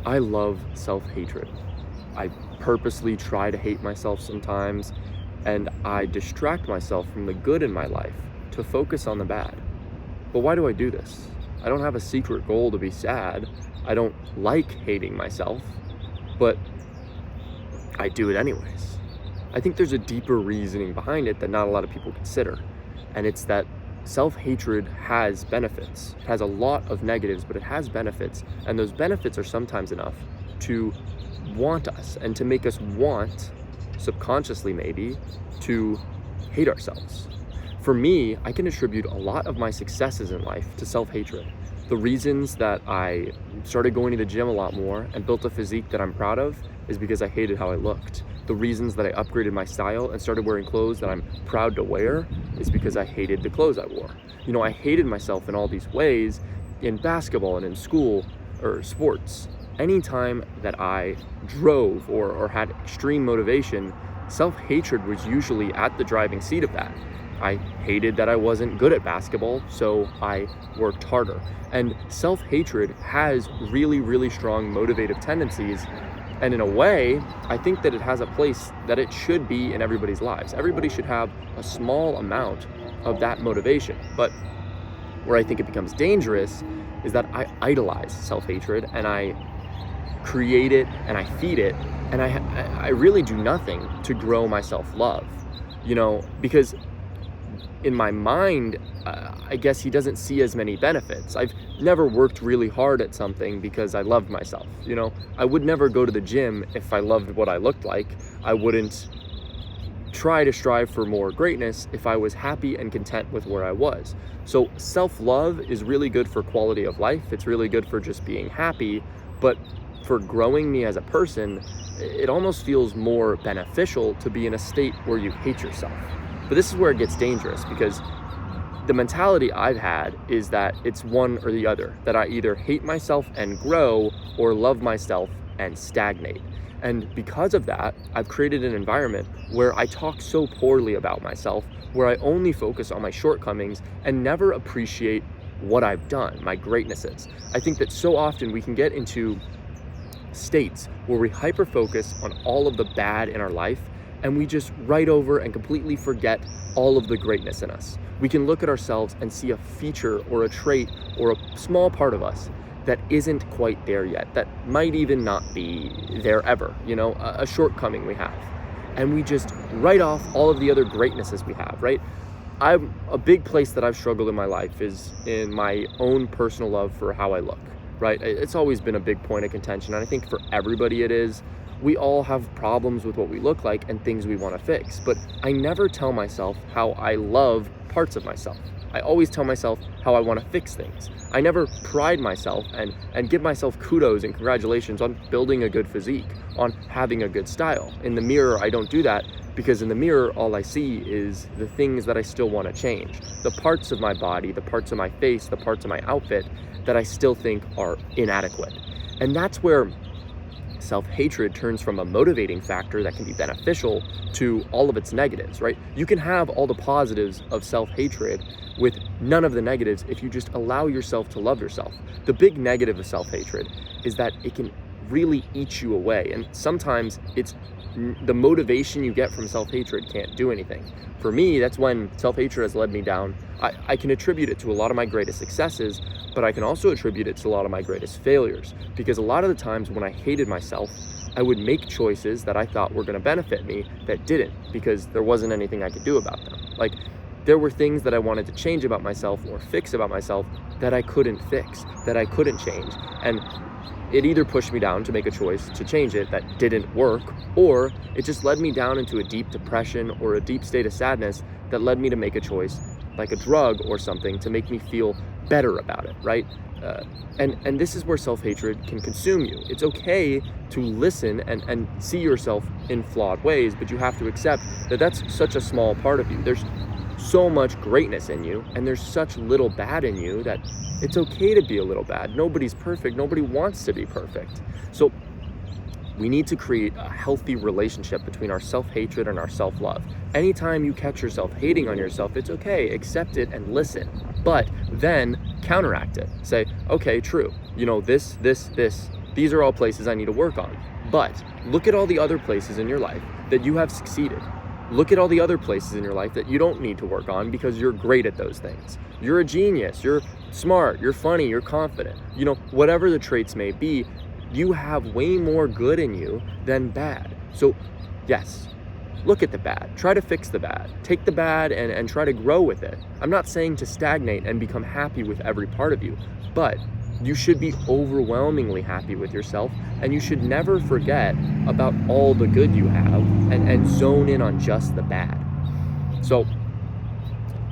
I love self-hatred. I purposely try to hate myself sometimes, and I distract myself from the good in my life to focus on the bad. But why do I do this? I don't have a secret goal to be sad. I don't like hating myself, but I do it anyways. I think there's a deeper reasoning behind it that not a lot of people consider, and it's that self-hatred has benefits. It has a lot of negatives, but it has benefits, and those benefits are sometimes enough to want us and to make us want, subconsciously maybe, to hate ourselves. For me, I can attribute a lot of my successes in life to self-hatred. The reasons that I started going to the gym a lot more and built a physique that I'm proud of is because I hated how I looked. The reasons that I upgraded my style and started wearing clothes that I'm proud to wear is because I hated the clothes I wore. I hated myself in all these ways in basketball and in school or sports. Anytime that I drove or had extreme motivation, self-hatred was usually at the driving seat of that. I hated that I wasn't good at basketball, so I worked harder. And self-hatred has really, really strong motivative tendencies. And in a way, I think that it has a place that it should be in everybody's lives. Everybody should have a small amount of that motivation. But where I think it becomes dangerous is that I idolize self-hatred and I create it and I feed it, and I really do nothing to grow my self-love, because in my mind, I guess he doesn't see as many benefits. I've never worked really hard at something because I loved myself. I would never go to the gym if I loved what I looked like. I wouldn't try to strive for more greatness if I was happy and content with where I was. So self-love is really good for quality of life. It's really good for just being happy, but for growing me as a person, it almost feels more beneficial to be in a state where you hate yourself. But this is where it gets dangerous, because the mentality I've had is that it's one or the other, that I either hate myself and grow or love myself and stagnate. And because of that, I've created an environment where I talk so poorly about myself, where I only focus on my shortcomings and never appreciate what I've done, my greatnesses. I think that so often we can get into states where we hyper-focus on all of the bad in our life, and we just write over and completely forget all of the greatness in us. We can look at ourselves and see a feature or a trait or a small part of us that isn't quite there yet, that might even not be there ever, a shortcoming we have. And we just write off all of the other greatnesses we have, right? A big place that I've struggled in my life is in my own personal love for how I look, right? It's always been a big point of contention, and I think for everybody it is. We all have problems with what we look like and things we want to fix, but I never tell myself how I love parts of myself. I always tell myself how I want to fix things. I never pride myself and give myself kudos and congratulations on building a good physique, on having a good style. In the mirror, I don't do that, because in the mirror, all I see is the things that I still want to change. The parts of my body, the parts of my face, the parts of my outfit that I still think are inadequate. And that's where self-hatred turns from a motivating factor that can be beneficial to all of its negatives, right? You can have all the positives of self-hatred with none of the negatives if you just allow yourself to love yourself. The big negative of self-hatred is that it can really eat you away, and sometimes it's the motivation you get from self-hatred can't do anything. For me, that's when self-hatred has led me down. I can attribute it to a lot of my greatest successes, but I can also attribute it to a lot of my greatest failures, because a lot of the times when I hated myself, I would make choices that I thought were going to benefit me that didn't, because there wasn't anything I could do about them. Like, there were things that I wanted to change about myself or fix about myself that I couldn't fix, that I couldn't change. And it either pushed me down to make a choice to change it that didn't work, or it just led me down into a deep depression or a deep state of sadness that led me to make a choice, like a drug or something, to make me feel better about it, right? And this is where self-hatred can consume you. It's okay to listen and see yourself in flawed ways, but you have to accept that that's such a small part of you. There's so much greatness in you, and there's such little bad in you that it's okay to be a little bad. Nobody's perfect. Nobody wants to be perfect. So we need to create a healthy relationship between our self-hatred and our self-love. Anytime you catch yourself hating on yourself, it's okay, accept it and listen, but then counteract it. Say, okay, true, this These are all places I need to work on. But look at all the other places in your life that you have succeeded. Look at all the other places in your life that you don't need to work on because you're great at those things. You're a genius, you're smart, you're funny, you're confident. Whatever the traits may be, you have way more good in you than bad. So yes, look at the bad, try to fix the bad, take the bad and try to grow with it. I'm not saying to stagnate and become happy with every part of you, but you should be overwhelmingly happy with yourself, and you should never forget about all the good you have and zone in on just the bad. So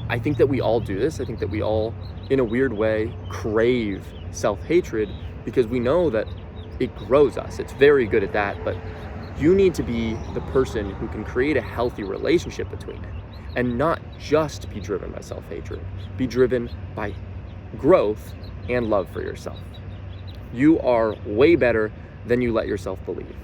I think that we all do this. I think that we all, in a weird way, crave self-hatred because we know that it grows us. It's very good at that, but you need to be the person who can create a healthy relationship between it and not just be driven by self-hatred. Be driven by growth and love for yourself. You are way better than you let yourself believe.